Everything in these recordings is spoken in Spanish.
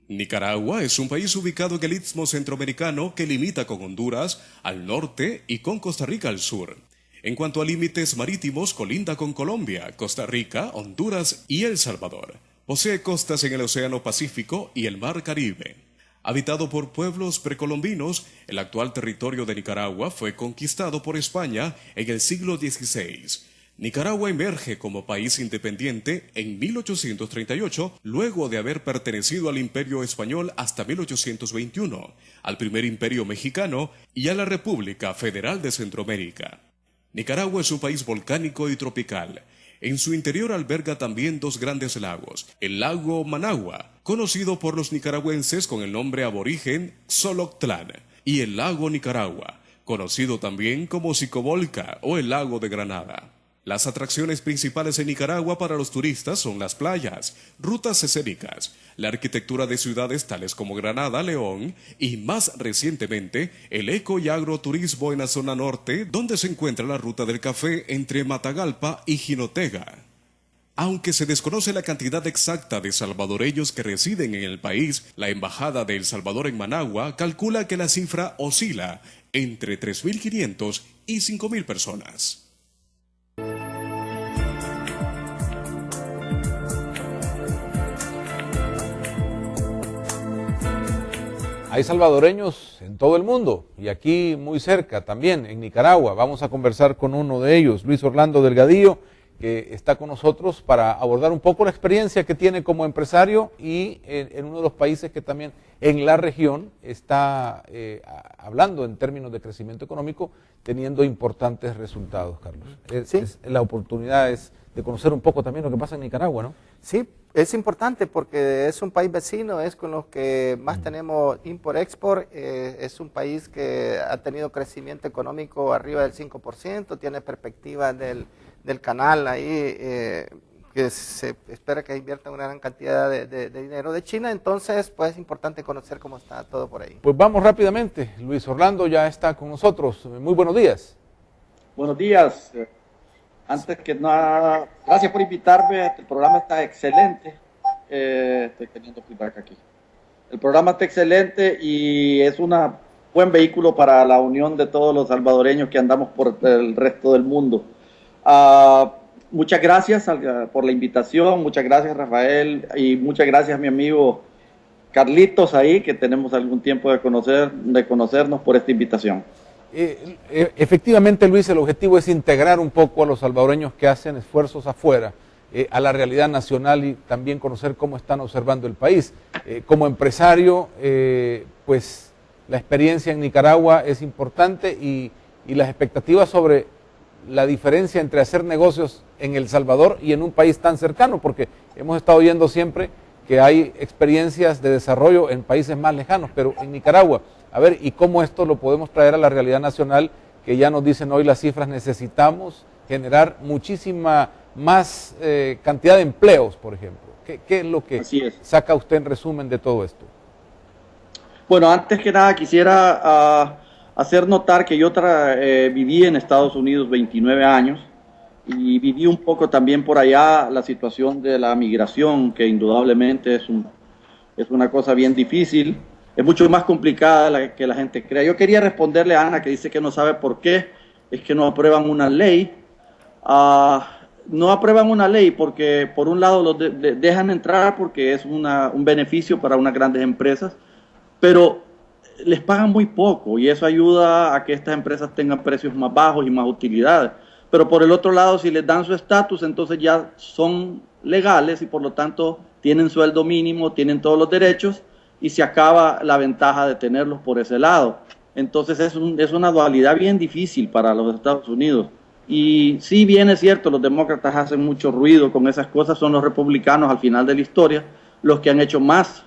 Nicaragua es un país ubicado en el istmo centroamericano que limita con Honduras al norte y con Costa Rica al sur. En cuanto a límites marítimos, colinda con Colombia, Costa Rica, Honduras y El Salvador. Posee costas en el Océano Pacífico y el Mar Caribe. Habitado por pueblos precolombinos, el actual territorio de Nicaragua fue conquistado por España en el siglo XVI. Nicaragua emerge como país independiente en 1838, luego de haber pertenecido al Imperio Español hasta 1821, al primer Imperio Mexicano y a la República Federal de Centroamérica. Nicaragua es un país volcánico y tropical. En su interior alberga también dos grandes lagos, el lago Managua, conocido por los nicaragüenses con el nombre aborigen Xoloctlán, y el lago Nicaragua, conocido también como Xicobolca o el lago de Granada. Las atracciones principales en Nicaragua para los turistas son las playas, rutas escénicas, la arquitectura de ciudades tales como Granada, León y, más recientemente, el eco y agroturismo en la zona norte, donde se encuentra la ruta del café entre Matagalpa y Jinotega. Aunque se desconoce la cantidad exacta de salvadoreños que residen en el país, la Embajada de El Salvador en Managua calcula que la cifra oscila entre 3.500 y 5.000 personas. Hay salvadoreños en todo el mundo y aquí muy cerca también, en Nicaragua. Vamos a conversar con uno de ellos, Luis Orlando Delgadillo, que está con nosotros para abordar un poco la experiencia que tiene como empresario y en uno de los países que también en la región está hablando en términos de crecimiento económico, teniendo importantes resultados, Carlos. Sí. La oportunidad es de conocer un poco también lo que pasa en Nicaragua, ¿no? Sí, es importante porque es un país vecino, es con los que más tenemos import-export, es un país que ha tenido crecimiento económico arriba del 5%, tiene perspectivas del canal ahí, que se espera que invierta una gran cantidad de dinero de China, entonces pues es importante conocer cómo está todo por ahí. Pues vamos rápidamente, Luis Orlando ya está con nosotros, muy buenos días. Buenos días. Antes que nada, gracias por invitarme, el programa está excelente, estoy teniendo feedback aquí. El programa está excelente y es un buen vehículo para la unión de todos los salvadoreños que andamos por el resto del mundo. Muchas gracias por la invitación, muchas gracias Rafael y muchas gracias a mi amigo Carlitos ahí, que tenemos algún tiempo de conocernos por esta invitación. Efectivamente, Luis, el objetivo es integrar un poco a los salvadoreños que hacen esfuerzos afuera a la realidad nacional y también conocer cómo están observando el país. Como empresario, pues la experiencia en Nicaragua es importante y las expectativas sobre la diferencia entre hacer negocios en El Salvador y en un país tan cercano, porque hemos estado oyendo siempre que hay experiencias de desarrollo en países más lejanos, pero en Nicaragua, a ver, ¿y cómo esto lo podemos traer a la realidad nacional? Que ya nos dicen hoy las cifras, necesitamos generar muchísima más cantidad de empleos, por ejemplo. ¿Qué es lo que saca usted en resumen de todo esto? Bueno, antes que nada quisiera hacer notar que yo viví en Estados Unidos 29 años y viví un poco también por allá la situación de la migración, que indudablemente es una cosa bien difícil. Es mucho más complicada que la gente crea. Yo quería responderle a Ana, que dice que no sabe por qué, es que no aprueban una ley. No aprueban una ley porque, por un lado, los dejan entrar porque es un beneficio para unas grandes empresas, pero les pagan muy poco y eso ayuda a que estas empresas tengan precios más bajos y más utilidades. Pero por el otro lado, si les dan su estatus, entonces ya son legales y por lo tanto tienen sueldo mínimo, tienen todos los derechos, y se acaba la ventaja de tenerlos por ese lado. Entonces es una dualidad bien difícil para los Estados Unidos. Y si bien es cierto, los demócratas hacen mucho ruido con esas cosas, son los republicanos al final de la historia los que han hecho más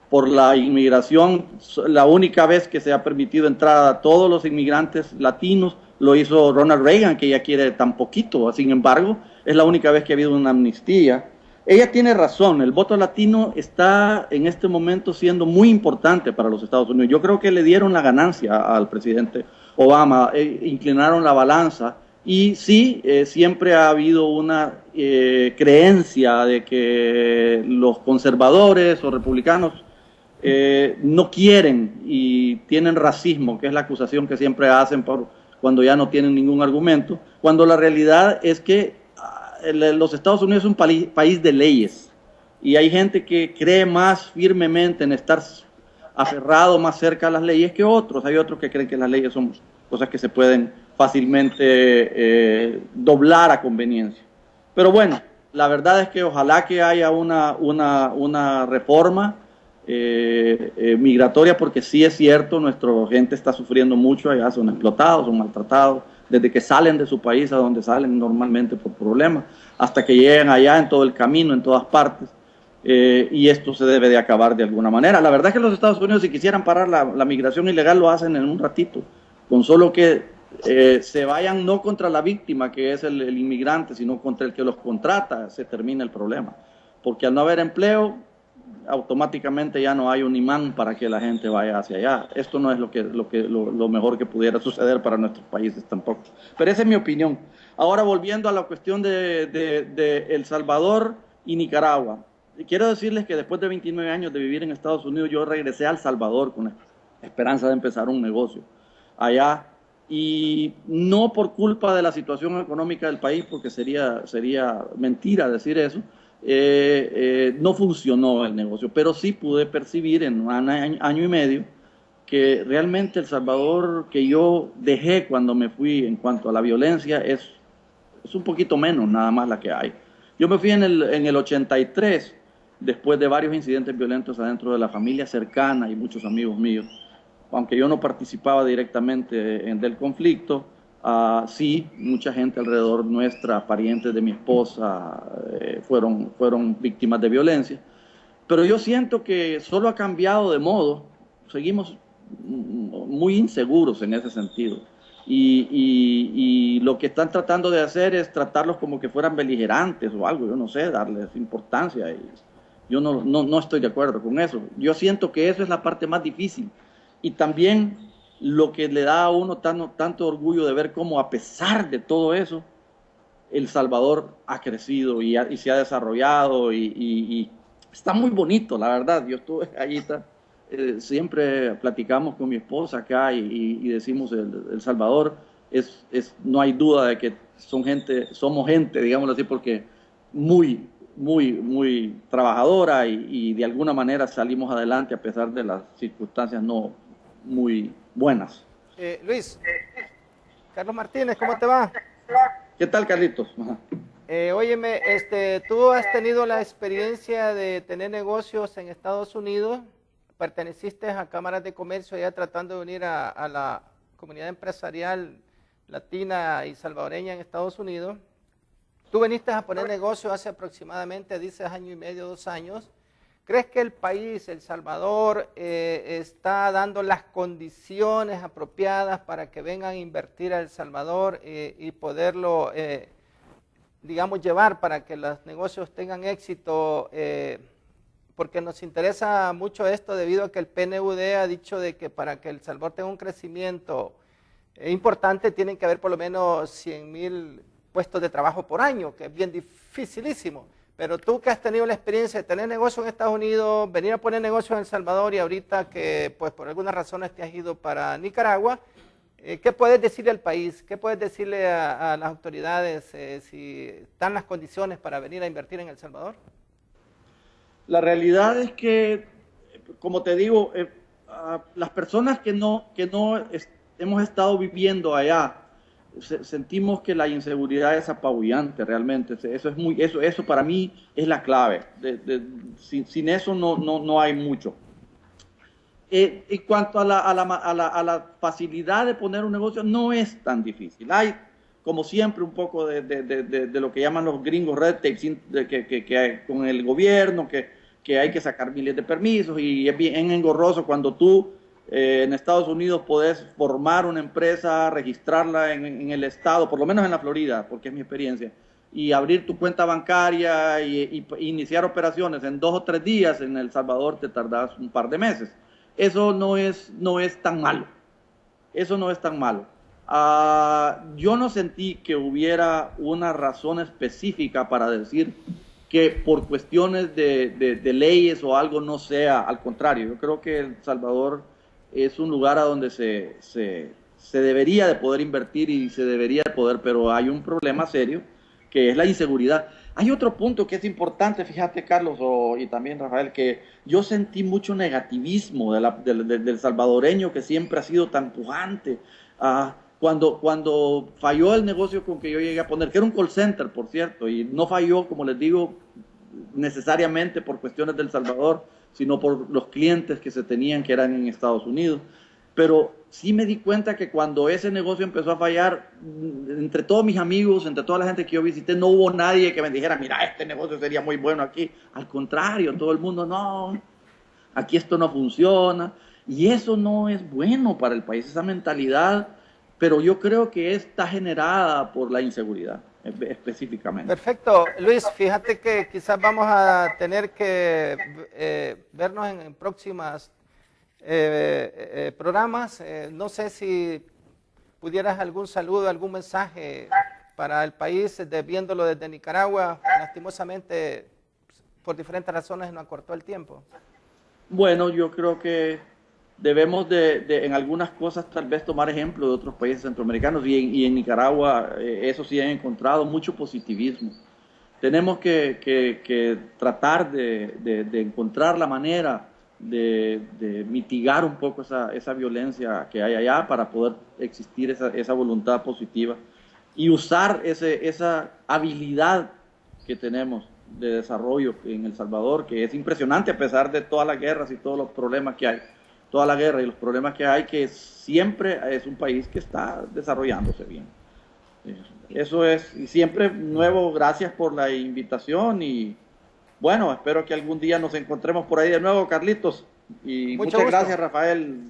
por la inmigración. La única vez que se ha permitido entrar a todos los inmigrantes latinos lo hizo Ronald Reagan, que ya quiere tan poquito. Sin embargo, es la única vez que ha habido una amnistía. Ella tiene razón, el voto latino está en este momento siendo muy importante para los Estados Unidos. Yo creo que le dieron la ganancia al presidente Obama, inclinaron la balanza y sí, siempre ha habido una creencia de que los conservadores o republicanos no quieren y tienen racismo, que es la acusación que siempre hacen cuando ya no tienen ningún argumento, cuando la realidad es que los Estados Unidos es un país de leyes y hay gente que cree más firmemente en estar aferrado más cerca a las leyes que otros. Hay otros que creen que las leyes son cosas que se pueden fácilmente doblar a conveniencia. Pero bueno, la verdad es que ojalá que haya una reforma migratoria, porque sí es cierto, nuestra gente está sufriendo mucho allá, son explotados, son maltratados, desde que salen de su país a donde salen normalmente por problemas, hasta que llegan allá en todo el camino, en todas partes. Y esto se debe de acabar de alguna manera. La verdad es que los Estados Unidos, si quisieran parar la migración ilegal, lo hacen en un ratito, con solo que se vayan no contra la víctima, que es el inmigrante, sino contra el que los contrata, se termina el problema. Porque al no haber empleo, automáticamente ya no hay un imán para que la gente vaya hacia allá. Esto no es lo mejor que pudiera suceder para nuestros países tampoco. Pero esa es mi opinión. Ahora, volviendo a la cuestión de El Salvador y Nicaragua. Quiero decirles que después de 29 años de vivir en Estados Unidos, yo regresé a El Salvador con la esperanza de empezar un negocio allá, y no por culpa de la situación económica del país, porque sería mentira decir eso. No funcionó el negocio, pero sí pude percibir en un año y medio que realmente El Salvador que yo dejé cuando me fui en cuanto a la violencia es un poquito menos nada más la que hay. Yo me fui en el 83, después de varios incidentes violentos adentro de la familia cercana y muchos amigos míos. Aunque yo no participaba directamente del conflicto, sí, mucha gente alrededor nuestra, parientes de mi esposa, fueron víctimas de violencia. Pero yo siento que solo ha cambiado de modo, seguimos muy inseguros en ese sentido. Y lo que están tratando de hacer es tratarlos como que fueran beligerantes o algo, yo no sé, darles importancia. Y yo no estoy de acuerdo con eso. Yo siento que eso es la parte más difícil. Y también lo que le da a uno tanto orgullo de ver cómo, a pesar de todo eso, El Salvador ha crecido y se ha desarrollado y está muy bonito, la verdad. Yo estuve allí, siempre platicamos con mi esposa acá y decimos El Salvador no hay duda de que somos gente, digámoslo así, porque muy trabajadora y de alguna manera salimos adelante a pesar de las circunstancias no muy buenas. Luis, Carlos Martínez, ¿cómo te va? ¿Qué tal, Carlitos? Óyeme, tú has tenido la experiencia de tener negocios en Estados Unidos, perteneciste a cámaras de comercio allá tratando de unir a la comunidad empresarial latina y salvadoreña en Estados Unidos. Tú viniste a poner negocio hace aproximadamente, dices, año y medio, 2 años. ¿Crees que el país, El Salvador, está dando las condiciones apropiadas para que vengan a invertir a El Salvador y poderlo, digamos, llevar para que los negocios tengan éxito? Porque nos interesa mucho esto debido a que el PNUD ha dicho de que para que El Salvador tenga un crecimiento importante tienen que haber por lo menos 100,000 puestos de trabajo por año, que es bien dificilísimo. Pero tú que has tenido la experiencia de tener negocio en Estados Unidos, venir a poner negocio en El Salvador y ahorita que pues por algunas razones te has ido para Nicaragua, ¿qué puedes decirle al país? ¿Qué puedes decirle a las autoridades si están las condiciones para venir a invertir en El Salvador? La realidad es que, como te digo, las personas que no hemos estado viviendo allá, sentimos que la inseguridad es apabullante realmente. Eso para mí es la clave. Sin eso no hay mucho. En cuanto a la facilidad de poner un negocio, no es tan difícil. Hay, como siempre, un poco de lo que llaman los gringos red tape, que hay con el gobierno, que hay que sacar miles de permisos y es bien engorroso cuando tú en Estados Unidos podés formar una empresa, registrarla en el estado, por lo menos en la Florida, porque es mi experiencia, y abrir tu cuenta bancaria y iniciar operaciones en 2 o 3 días. En El Salvador te tardás un par de meses. Eso no es tan malo. Eso no es tan malo. Yo no sentí que hubiera una razón específica para decir que por cuestiones de leyes o algo no sea, al contrario, yo creo que El Salvador es un lugar a donde se debería de poder invertir y se debería de poder, pero hay un problema serio que es la inseguridad. Hay otro punto que es importante, fíjate Carlos y también Rafael, que yo sentí mucho negativismo del salvadoreño que siempre ha sido tan pujante. Cuando falló el negocio con que yo llegué a poner, que era un call center, por cierto, y no falló, como les digo, necesariamente por cuestiones del Salvador, sino por los clientes que se tenían que eran en Estados Unidos. Pero sí me di cuenta que cuando ese negocio empezó a fallar, entre todos mis amigos, entre toda la gente que yo visité, no hubo nadie que me dijera, mira, este negocio sería muy bueno aquí. Al contrario, todo el mundo, no, aquí esto no funciona. Y eso no es bueno para el país, esa mentalidad, pero yo creo que está generada por la inseguridad, específicamente. Perfecto. Luis, fíjate que quizás vamos a tener que vernos en próximas programas. No sé si pudieras algún saludo, algún mensaje para el país, viéndolo desde Nicaragua. Lastimosamente, por diferentes razones, nos acortó el tiempo. Bueno, yo creo que debemos en algunas cosas tal vez tomar ejemplo de otros países centroamericanos y en Nicaragua eso sí he encontrado mucho positivismo. Tenemos que tratar de encontrar la manera de mitigar un poco esa violencia que hay allá para poder existir esa voluntad positiva y usar esa habilidad que tenemos de desarrollo en El Salvador, que es impresionante a pesar de todas las guerras y todos los problemas que hay, toda la guerra y los problemas que hay, que siempre es un país que está desarrollándose bien. Eso es, y siempre nuevo, gracias por la invitación y bueno, espero que algún día nos encontremos por ahí de nuevo, Carlitos. Y muchas gracias, Rafael.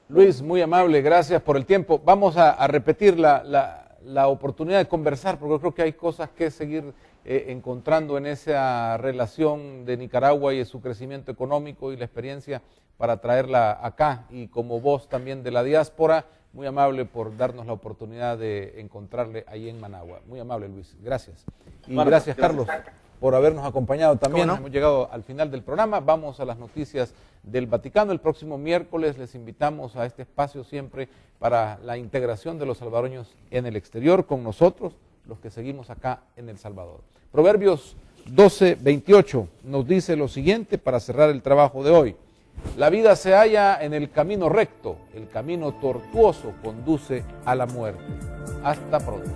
Luis, muy amable, gracias por el tiempo. Vamos a repetir la oportunidad de conversar, porque yo creo que hay cosas que seguir encontrando en esa relación de Nicaragua y de su crecimiento económico y la experiencia para traerla acá. Y como voz también de la diáspora, muy amable por darnos la oportunidad de encontrarle ahí en Managua. Muy amable, Luis. Gracias. Y bueno, gracias, Carlos, por habernos acompañado también. ¿No? Hemos llegado al final del programa. Vamos a las noticias del Vaticano. El próximo miércoles les invitamos a este espacio siempre para la integración de los salvadoreños en el exterior con nosotros, los que seguimos acá en El Salvador. Proverbios 12:28 nos dice lo siguiente para cerrar el trabajo de hoy. La vida se halla en el camino recto, el camino tortuoso conduce a la muerte. Hasta pronto.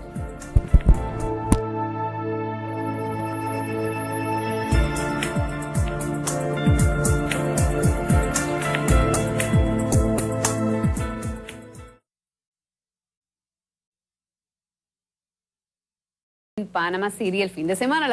En Panama City el fin de semana.